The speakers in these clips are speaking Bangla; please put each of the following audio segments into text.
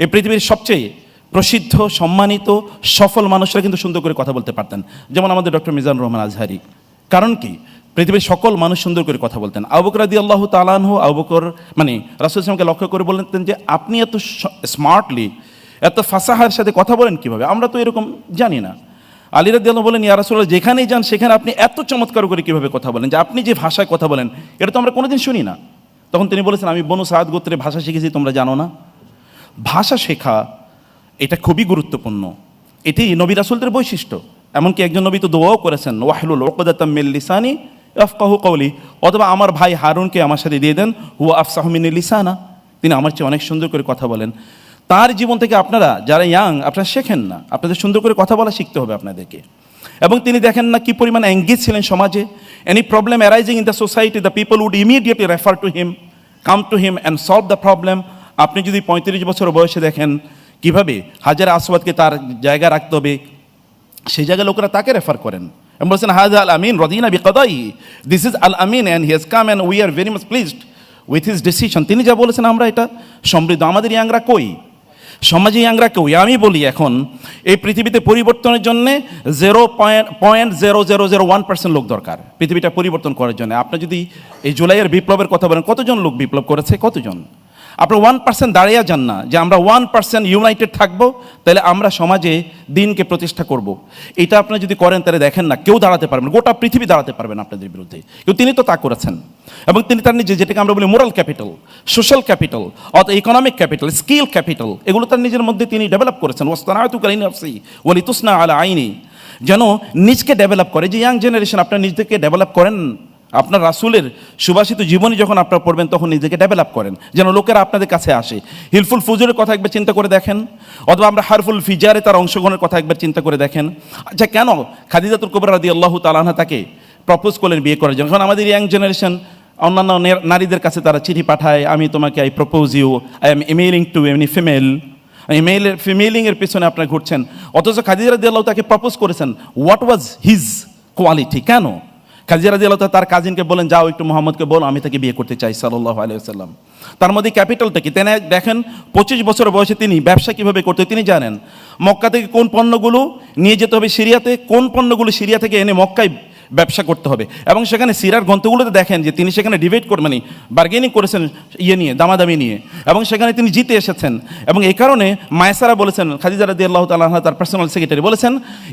এই পৃথিবীর সবচেয়ে প্রসিদ্ধ, সম্মানিত, সফল মানুষরা কিন্তু সুন্দর করে কথা বলতে পারতেন, যেমন আমাদের ডক্টর মিজানুর রহমান আজহারি। কারণ কি? পৃথিবীর সকল মানুষ সুন্দর করে কথা বলতেন। আবু বকর রাদিয়াল্লাহু তাআলা আনহু, আবু বকর মানে রাসূল সাল্লাল্লাহু লক্ষ্য করে বলতেন যে আপনি এত স্মার্টলি, এত ফাসাহার সাথে কথা বলেন কিভাবে, আমরা তো এরকম জানি না। আলী রাদিয়াল্লাহু বলেন, ইয়া রাসূলুল্লাহ, যেখানেই যান সেখানে আপনি এত চমৎকার করে কিভাবে কথা বলেন, যে আপনি যে ভাষায় কথা বলেন এটা তো আমরা কোনোদিন শুনি না। তখন তিনি বলেছেন, আমি বনু সাদ গোত্রে ভাষা শিখেছি, তোমরা জানো না? ভাষা শেখা এটা খুবই গুরুত্বপূর্ণ, এটি নবী রাসূলদের বৈশিষ্ট্য। এমনকি একজন নবী তো দোয়াও করেছেন, ওয়াহলুল উকদাতাম মিন লিসানি ইয়াফকাহু কওলি, অথবা আমার ভাই হারুনকে আমার সাথে দিয়ে দেন, হুয়া আফসাহু মিন লিসানা, তিনি আমার চেয়ে অনেক সুন্দর করে কথা বলেন। তার জীবন থেকে আপনারা যারা ইয়াং, আপনারা শেখেন না, আপনাদের সুন্দর করে কথা বলা শিখতে হবে আপনাদেরকে। এবং তিনি দেখেন না কি পরিমাণ এঙ্গেজ ছিলেন সমাজে। Any problem arising in the society, the people would immediately refer to him, come to him and solve the problem. আপনি যদি 35 বছর বয়সে দেখেন কিভাবে হাজার আসওয়াদকে তার জায়গা রাখতে হবে, সেই জায়গায় লোকেরা তাকে রেফার করেন এবং বলছেন, হাযা আল আমিন রাদিনা বিকাদাই, দিস ইজ আল আমিন and he has come and we are very much pleased with his decision. তিনি যা বলেছেন আমরা এটা সমৃদ্ধ। আমাদের ইয়াংরা কই? সমাজে ইয়াংরা কই? আমি বলি এখন এই পৃথিবীতে পরিবর্তনের জন্য 0.0001% লোক দরকার পৃথিবীটা পরিবর্তন করার জন্য। আপনি যদি এই জুলাইয়ের বিপ্লবের কথা বলেন, কতজন লোক বিপ্লব করেছে? কতজন? আপনার 1% দাঁড়িয়ে যান না যে আমরা 1% ইউনাইটেড থাকবো, তাহলে আমরা সমাজে দিনকে প্রতিষ্ঠা করব। এটা আপনারা যদি করেন তাহলে দেখেন না কেউ দাঁড়াতে পারবেন, গোটা পৃথিবী দাঁড়াতে পারবেন আপনাদের বিরুদ্ধে। কিন্তু তিনি তো তা করেছেন, এবং তিনি তার নিজে, যেটাকে আমরা বলি মোরাল ক্যাপিটাল, সোশ্যাল ক্যাপিটাল, অথবা ইকোনমিক ক্যাপিটাল, স্কিল ক্যাপিটাল, এগুলো তার নিজের মধ্যে তিনি ডেভেলপ করেছেন। ওয়াসতানাতুকা লিনাফসি ওয়া লিতুসনা আলা আইনি, যেন নিজকে ডেভেলপ করে। যে ইয়াং জেনারেশন, আপনার নিজেকে ডেভেলপ করেন। আপনার রাসূলের সুভাষিত জীবনী যখন আপনারা পড়বেন তখন নিজেকে ডেভেলপ করেন, যেন লোকেরা আপনাদের কাছে আসে। হিলফুল ফুজুরের কথা একবার চিন্তা করে দেখেন, অথবা আমরা হারফুল ফিজারে তার অংশগ্রহণের কথা একবার চিন্তা করে দেখেন। আচ্ছা, কেন খাদিজাতুল কুবরা রাদিয়াল্লাহু তাআলা আনহা তাকে প্রপোজ করলেন বিয়ে করার জন্য? কারণ আমাদের ইয়াং জেনারেশন অন্যান্য নারীদের কাছে তারা চিঠি পাঠায়, আমি তোমাকে I propose you, I am emailing to any female, ফিমেলিংয়ের পিছনে আপনারা ঘুরছেন। অথচ খাদিজা রাদিয়াল্লাহু তাকে প্রপোজ করেছেন। What was his quality? কেন? খাদিজা রাদিয়াল্লাহু তার কাজিনকে বলেন, যাও একটু মোহাম্মদকে বলো আমি তাকে বিয়ে করতে চাই, সাল্লাল্লাহু আলাইহি ওয়াসাল্লাম। তার মধ্যে ক্যাপিটালটা কি? তিনি দেখেন 25 বছর বয়সে তিনি ব্যবসা কিভাবে করতে তিনি জানেন। মক্কা থেকে কোন পণ্যগুলো নিয়ে যেতে হবে সিরিয়াতে, কোন পণ্যগুলো সিরিয়া থেকে এনে মক্কায় ব্যবসা করতে হবে। এবং সেখানে সিরার গ্রন্থগুলোতে দেখেন যে তিনি সেখানে ডিবেট করে, মানে বার্গেনিং করেছেন ইয়ে নিয়ে, দামাদামি নিয়ে, এবং সেখানে তিনি জিতে এসেছেন। এবং এই কারণে মায়েসারা বলেছেন, খাদিজা রাদিয়াল্লাহু তাআলা আনহা তার পার্সোনাল সেক্রেটারি বলেছেন,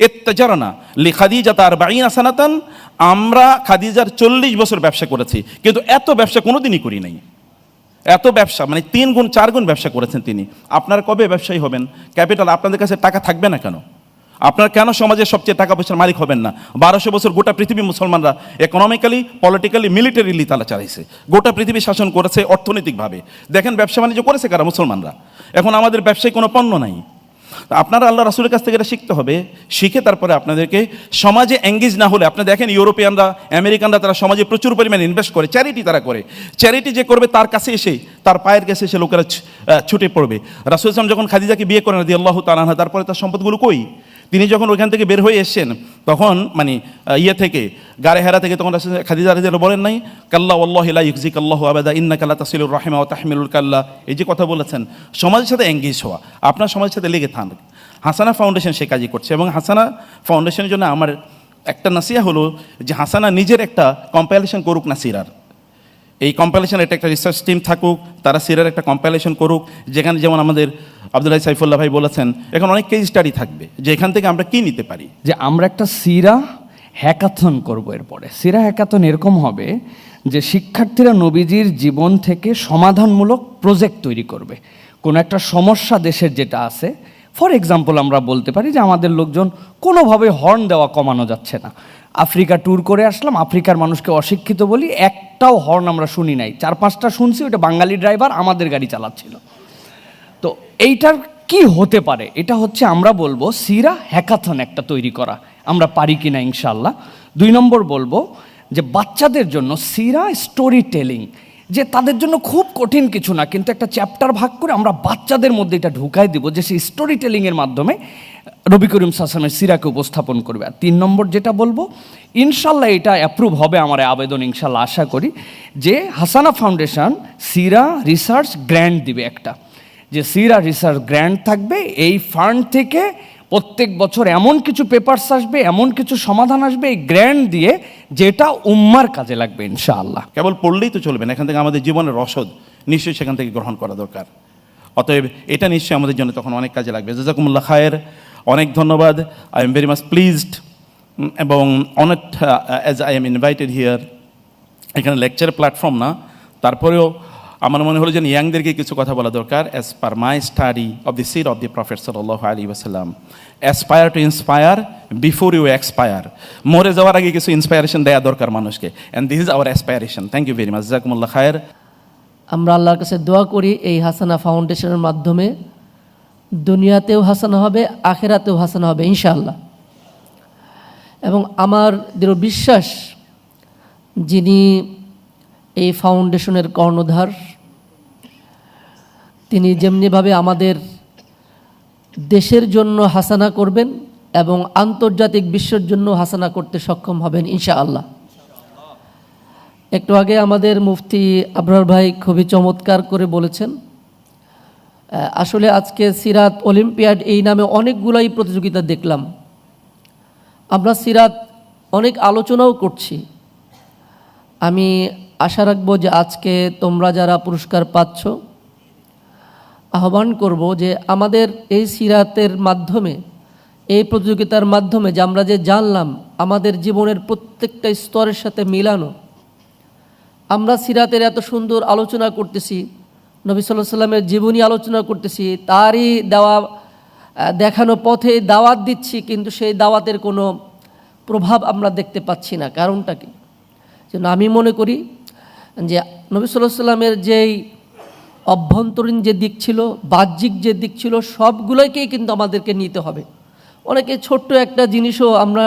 ইত্তাজারনা লি খাদিজাতা 40 সানাতান, আমরা খাদিজার 40 বছর ব্যবসা করেছি, কিন্তু এত ব্যবসা কোনোদিনই করি নাই। এত ব্যবসা মানে 3 গুণ 4 গুণ ব্যবসা করেছেন তিনি। আপনারা কবে ব্যবসায়ী হবেন? ক্যাপিটাল আপনাদের কাছে টাকা থাকবে না কেন? আপনার কেন সমাজের সবচেয়ে টাকা পয়সার মালিক হবেন না? 1200 বছর গোটা পৃথিবী মুসলমানরা ইকোনমিক্যালি, পলিটিক্যালি, মিলিটারিলি তারা চালাইছে, গোটা পৃথিবী শাসন করেছে অর্থনৈতিকভাবে। দেখেন ব্যবসা বাণিজ্য করেছে কারা? মুসলমানরা। এখন আমাদের ব্যবসায় কোনো পণ্য নাই। আপনারা আল্লাহ রাসূলের কাছ থেকে এটা শিখতে হবে। শিখে তারপরে আপনাদেরকে সমাজে এঙ্গেজ না হলে, আপনি দেখেন ইউরোপিয়ানরা, আমেরিকানরা, তারা সমাজে প্রচুর পরিমাণে ইনভেস্ট করে, চ্যারিটি তারা করে। চ্যারিটি যে করবে তার কাছে এসে, তার পায়ের কাছে এসে লোকেরা ছুটে পড়বে। রাসূল সাল্লাল্লাহু যখন খাদিজাকে বিয়ে করেন রাদিয়াল্লাহু তাআলা আনহা, তারপরে তার সম্পদগুলো কই? তিনি যখন ওইখান থেকে বের হয়ে এসেছেন তখন মানে ইয়ে থেকে, গারে হেরা থেকে, তখন খাদিজা রাদিয়াল্লাহু বলেন নাই, কাল্লা ওয়াল্লাহি লা ইউযিকাল্লাহু আবাদা ইন্নাকা লা তাসিলুর রাহিমা ওয়া তাহমিলুল কাল্লা, এই যে কথা বলেছেন, সমাজের সাথে এঙ্গেজ হওয়া, আপনার সমাজের সাথে লেগে থাক। হাসানা ফাউন্ডেশন সে কাজই করছে, এবং হাসানা ফাউন্ডেশনের জন্য আমার একটা নাসিহা হলো যে হাসানা নিজের একটা কম্পাইলেশন করুক না সিরার। এই কম্পাইলেশন, এটা একটা রিসার্চ টিম থাকুক, তারা সিরার একটা কম্পাইলেশন করুক, যেখানে যেমন আমাদের আব্দুল্লাহ সাইফুল্লাহ ভাই বলেছেন, এখন অনেক কেস স্টাডি থাকবে যে এখান থেকে আমরা কি নিতে পারি। যে আমরা একটা সিরা হ্যাকাথন করব। এরপরে সিরা হ্যাকাথন এরকম হবে যে শিক্ষার্থীরা নবীজির জীবন থেকে সমাধানমূলক প্রজেক্ট তৈরি করবে। কোনো একটা সমস্যা দেশের যেটা আছে, ফর এক্সাম্পল আমরা বলতে পারি যে আমাদের লোকজন কোনোভাবে হর্ন দেওয়া কমানো যাচ্ছে না। আফ্রিকা ট্যুর করে আসলাম, আফ্রিকার মানুষকে অশিক্ষিত বলি, একটাও হর্ন আমরা শুনি নাই, 4-5টা শুনছি, ওটা বাঙালি ড্রাইভার আমাদের গাড়ি চালাচ্ছিল। তো এইটার কি হতে পারে? এটা হচ্ছে আমরা বলবো সিরা হ্যাকাথন একটা তৈরি করা, আমরা পারি কিনা ইনশাল্লাহ। 2 নম্বর বলবো যে বাচ্চাদের জন্য সিরা স্টোরি টেলিং, যে তাদের জন্য খুব কঠিন কিছু না, কিন্তু একটা চ্যাপ্টার ভাগ করে আমরা বাচ্চাদের মধ্যে এটা ঢুকাই দিব, যে সেই স্টোরি টেলিংয়ের মাধ্যমে নবী করিম সাল্লাল্লাহু আলাইহি ওয়াসাল্লামের সিরাকে উপস্থাপন করবে। আর 3 নম্বর যেটা বলবো, ইনশাল্লাহ এটা অ্যাপ্রুভ হবে, আমার আবেদন ইনশাল্লাহ আশা করি, যে হাসানা ফাউন্ডেশন সিরা রিসার্চ গ্র্যান্ট দিবে একটা, যে সিরা রিসার্চ গ্র্যান্ট থাকবে, এই ফান্ড থেকে প্রত্যেক বছর এমন কিছু পেপারস আসবে, এমন কিছু সমাধান আসবে এই গ্র্যান্ট দিয়ে, যেটা উম্মার কাজে লাগবে ইনশাআল্লাহ। কেবল পড়লেই তো চলবে না, এখান থেকে আমাদের জীবনের রসদ নিশ্চয়ই সেখান থেকে গ্রহণ করা দরকার। অতএব এটা নিশ্চয়ই আমাদের জন্য তখন অনেক কাজে লাগবে। জাযাকুমুল্লাহ খায়ের, অনেক ধন্যবাদ। I am very much pleased এবং অনেক as I am invited here. এখানে লেকচার প্ল্যাটফর্ম না, তারপরেও আমার মনে হলো যে ইয়াংদেরকে কিছু কথা বলা দরকার। As per my study of the সির অফ দি প্রফেট সাল্লাল্লাহু আলাইহি ওয়াসাল্লাম, aspire to inspire before you expire. মরে যাওয়ার আগে কিছু ইন্সপায়ারেশন দেওয়া দরকার মানুষকে, and this is our aspiration. Thank you very much. জাযাকুমুল্লাহ খায়ের। আমরা আল্লাহর কাছে দোয়া করি এই হাসানা ফাউন্ডেশনের মাধ্যমে দুনিয়াতেও হাসানা হবে, আখেরাতেও হাসানা হবে ইনশাআল্লাহ। এবং আমার দৃঢ় বিশ্বাস, যিনি এই ফাউন্ডেশনের কর্ণধার, তিনি যেমনিভাবে আমাদের দেশের জন্য হাসানা করবেন এবং আন্তর্জাতিক বিশ্বের জন্য হাসানা করতে সক্ষম হবেন ইনশাআল্লাহ। একটু আগে আমাদের মুফতি আবরার ভাই খুবই চমৎকার করে বলেছেন, আসলে আজকে সিরাত অলিম্পিয়াড এই নামে অনেকগুলাই প্রতিযোগিতা দেখলাম। আমরা সিরাত অনেক আলোচনাও করছি। আমি আশা রাখবো যে আজকে তোমরা যারা পুরস্কার পাচ্ছ, আহ্বান করব যে আমাদের এই সিরাতের মাধ্যমে, এই প্রতিযোগিতার মাধ্যমে যে আমরা যে জানলাম, আমাদের জীবনের প্রত্যেকটা স্তরের সাথে মিলানো। আমরা সিরাতের এত সুন্দর আলোচনা করতেছি, নবী সাল্লাল্লাহু আলাইহি সাল্লামের জীবনী আলোচনা করতেছি, তারই দেওয়া দেখানো পথে দাওয়াত দিচ্ছি, কিন্তু সেই দাওয়াতের কোনো প্রভাব আমরা দেখতে পাচ্ছি না। কারণটা কি? যেন আমি মনে করি যে নবী সাল্লাল্লাহু আলাইহি সাল্লামের যেই অভ্যন্তরীণ যে দিক ছিল, বাহ্যিক যে দিক ছিল, সবগুলোকেই কিন্তু আমাদেরকে নিতে হবে। অনেকে ছোট্ট একটা জিনিসও আমরা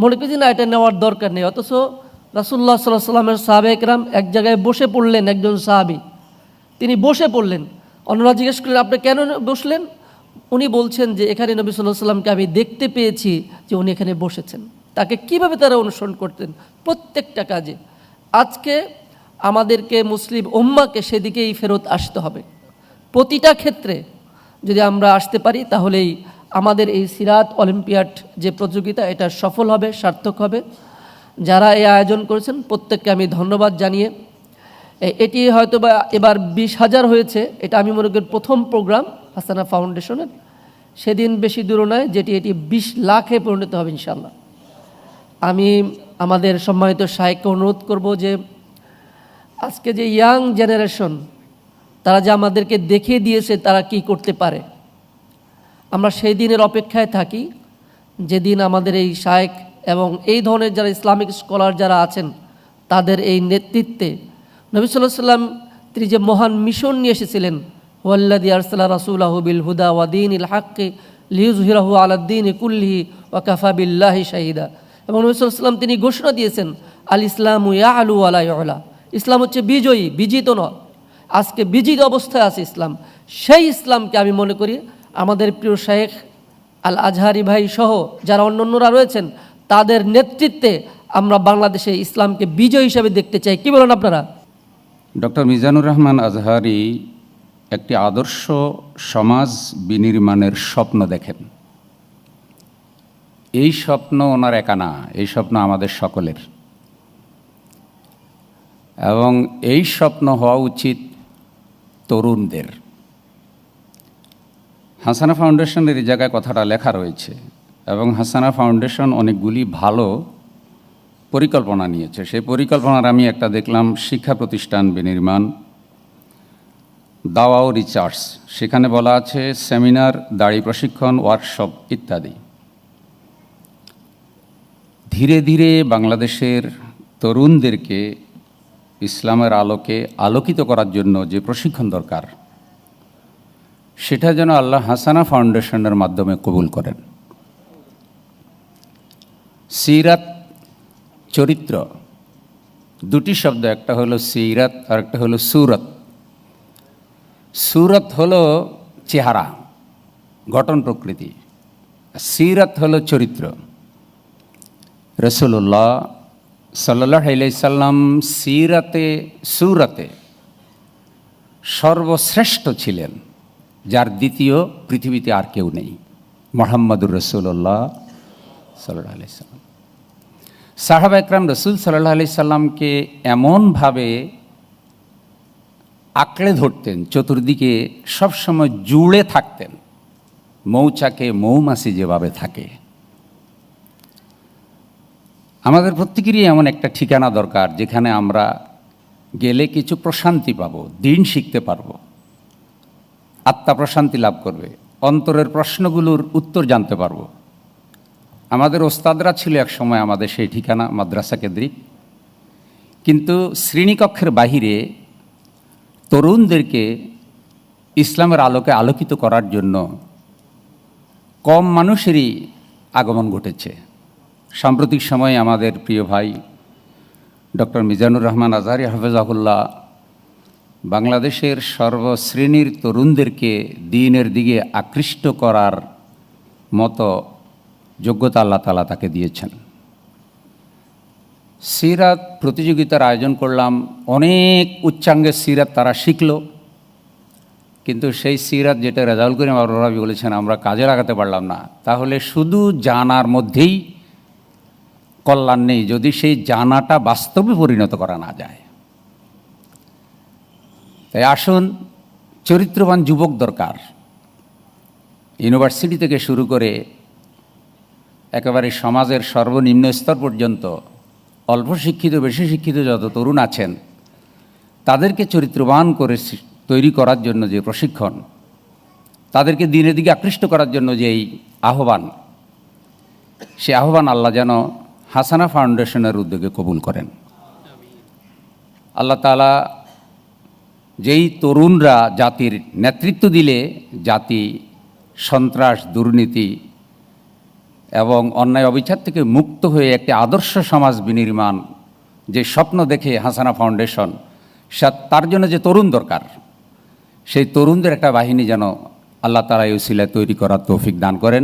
মনে করি না এটা নেওয়ার দরকার নেই, অথচ রাসূলুল্লাহ সাল্লাল্লাহু আলাইহি সাল্লামের সাহাবে একরাম এক জায়গায় বসে পড়লেন, একজন সাহাবী তিনি বসে পড়লেন। অন্যরা জিজ্ঞেস করলেন আপনি কেন বসলেন? উনি বলছেন যে এখানে নবী সাল্লাল্লাহু আলাইহি সাল্লামকে আমি দেখতে পেয়েছি যে উনি এখানে বসেছেন। তাকে কিভাবে তারা অনুসরণ করতেন প্রত্যেকটা কাজে। আজকে আমাদেরকে মুসলিম উম্মাহকে সেদিকেই ফেরত আসতে হবে। প্রতিটা ক্ষেত্রে যদি আমরা আসতে পারি, তাহলেই আমাদের এই সিরাত অলিম্পিয়াড যে প্রতিযোগিতা, এটা সফল হবে, সার্থক হবে। যারা এই আয়োজন করেছেন প্রত্যেককে আমি ধন্যবাদ জানিয়ে, এটি হয়তো বা এবার 20,000 হয়েছে, এটা আমি মনে করি প্রথম প্রোগ্রাম হাসানা ফাউন্ডেশনের। সেদিন বেশি দূর নয় যেটি এটি 20 লাখে পরিণত হবে ইনশাআল্লাহ। আমি আমাদের সম্মানিত শায়েখকে অনুরোধ করব যে আজকে যে ইয়াং জেনারেশন, তারা যে আমাদেরকে দেখিয়ে দিয়েছে তারা কি করতে পারে, আমরা সেই দিনের অপেক্ষায় থাকি যেদিন আমাদের এই শায়েখ এবং এই ধরনের যারা ইসলামিক স্কলার যারা আছেন, তাদের এই নেতৃত্বে নবী সাল্লাল্লাহু আলাইহি সাল্লাম তিনি যে মহান মিশন নিয়ে এসেছিলেন, ওয়াল্লাযী আরসালা রাসূলাহু বিল হুদা ওয়া দীনিল হাক্কি লিইয়ুযহিরাহু আলাদ-দীনি কুল্লিহি ওয়া কাফা বিল্লাহি শাহিদা। এবং নবী সাল্লাল্লাহু আলাইহি সাল্লাম তিনি ঘোষণা দিয়েছেন, আল ইসলামু ইয়ালু ওয়া লা ইউলা, ইসলাম হচ্ছে বিজয়ী, বিজিত নয়। আজকে বিজিত অবস্থায় আছে ইসলাম। সেই ইসলামকে আমি মনে করি আমাদের প্রিয় শায়েখ আল আজহারি ভাই সহ যারা অন্যান্যরা রয়েছেন, তাদের নেতৃত্বে আমরা বাংলাদেশে ইসলামকে বিজয় হিসেবে দেখতে চাই। কি বলেন আপনারা? ডক্টর মিজানুর রহমান আজহারি একটি আদর্শ সমাজ বিনির্মাণের স্বপ্ন দেখেন। এই স্বপ্ন ওনার একা না, এই স্বপ্ন আমাদের সকলের, এবং এই স্বপ্ন হওয়া উচিত তরুণদের। হাসানা ফাউন্ডেশনের এই জায়গায় কথাটা লেখা রয়েছে, এবং হাসানা ফাউন্ডেশন অনেকগুলি ভালো পরিকল্পনা নিয়েছে। সেই পরিকল্পনার আমি একটা দেখলাম, শিক্ষা প্রতিষ্ঠান বিনির্মাণ, দাওয়া ও রিসার্চ, সেখানে বলা আছে সেমিনার, দাড়ি প্রশিক্ষণ, ওয়ার্কশপ ইত্যাদি। ধীরে ধীরে বাংলাদেশের তরুণদেরকে ইসলামের আলোকে আলোকিত করার জন্য যে প্রশিক্ষণ দরকার, সেটা যেন আল্লাহ হাসানা ফাউন্ডেশনের মাধ্যমে কবুল করেন। সিরাত, চরিত্র, দুটি শব্দ, একটা হলো সিরাত আর একটা হলো সুরত। সুরত হলো চেহারা, গঠন প্রকৃতি, সিরাত হলো চরিত্র। রাসূলুল্লাহ সাল্লাল্লাহু আলাইহি সাল্লাম সিরাতে সুরাতে সর্বশ্রেষ্ঠ ছিলেন। যার দ্বিতীয় পৃথিবীতে আর কেউ নেই, মুহাম্মাদুর রাসূলুল্লাহ সাল্লাল্লাহু আলাইহি সাল্লাম। সাহাবা একরাম রসুল সাল্লাল্লাহু আলাইহি সাল্লামকে এমনভাবে আঁকড়ে ধরতেন, চতুর্দিকে সবসময় জুড়ে থাকতেন, মৌচাকে মৌমাছি যেভাবে থাকে। আমাদের প্রত্যেকেরই এমন একটা ঠিকানা দরকার যেখানে আমরা গেলে কিছু প্রশান্তি পাবো, দিন শিখতে পারবো, আত্মা প্রশান্তি লাভ করবে, অন্তরের প্রশ্নগুলোর উত্তর জানতে পারবো। আমাদের ওস্তাদরা ছিল এক সময় আমাদের সেই ঠিকানা, মাদ্রাসা কেন্দ্রিক। কিন্তু শ্রেণীকক্ষের বাহিরে তরুণদেরকে ইসলামের আলোকে আলোকিত করার জন্য কম মানুষেরই আগমন ঘটেছে। সাম্প্রতিক সময়ে আমাদের প্রিয় ভাই ডক্টর মিজানুর রহমান আজহারী হাফেজাহুল্লাহ বাংলাদেশের সর্বশ্রেণীর তরুণদেরকে দ্বীনের দিকে আকৃষ্ট করার মতো যোগ্যতা আল্লাহ তাআলা তাকে দিয়েছেন। সিরাত প্রতিযোগিতার আয়োজন করলাম, অনেক উচ্চাঙ্গের সিরাত তারা শিখল, কিন্তু সেই সিরাত যেটা রেজাউল করিম আবরারী বলেছেন আমরা কাজে লাগাতে পারলাম না। তাহলে শুধু জানার মধ্যেই কল্যাণ নেই যদি সেই জানাটা বাস্তবে পরিণত করা না যায়। তাই আসুন, চরিত্রবান যুবক দরকার। ইউনিভার্সিটি থেকে শুরু করে একেবারে সমাজের সর্বনিম্ন স্তর পর্যন্ত অল্প শিক্ষিত বেশি শিক্ষিত যত তরুণ আছেন তাদেরকে চরিত্রবান করে তৈরি করার জন্য যে প্রশিক্ষণ, তাদেরকে দিনের দিকে আকৃষ্ট করার জন্য যে এই আহ্বান, সে আহ্বান আল্লাহ যেন হাসানা ফাউন্ডেশনের উদ্যোগে কবুল করেন। আল্লাহ তাআলা যেই তরুণরা জাতির নেতৃত্ব দিলে জাতি সন্ত্রাস, দুর্নীতি এবং অন্যায় অবিচার থেকে মুক্ত হয়ে একটি আদর্শ সমাজ বিনির্মাণ যে স্বপ্ন দেখে হাসানা ফাউন্ডেশন, তার জন্য যে তরুণ দরকার, সেই তরুণদের একটা বাহিনী যেন আল্লাহ তাআলা এই উসিলায় তৈরি করার তৌফিক দান করেন।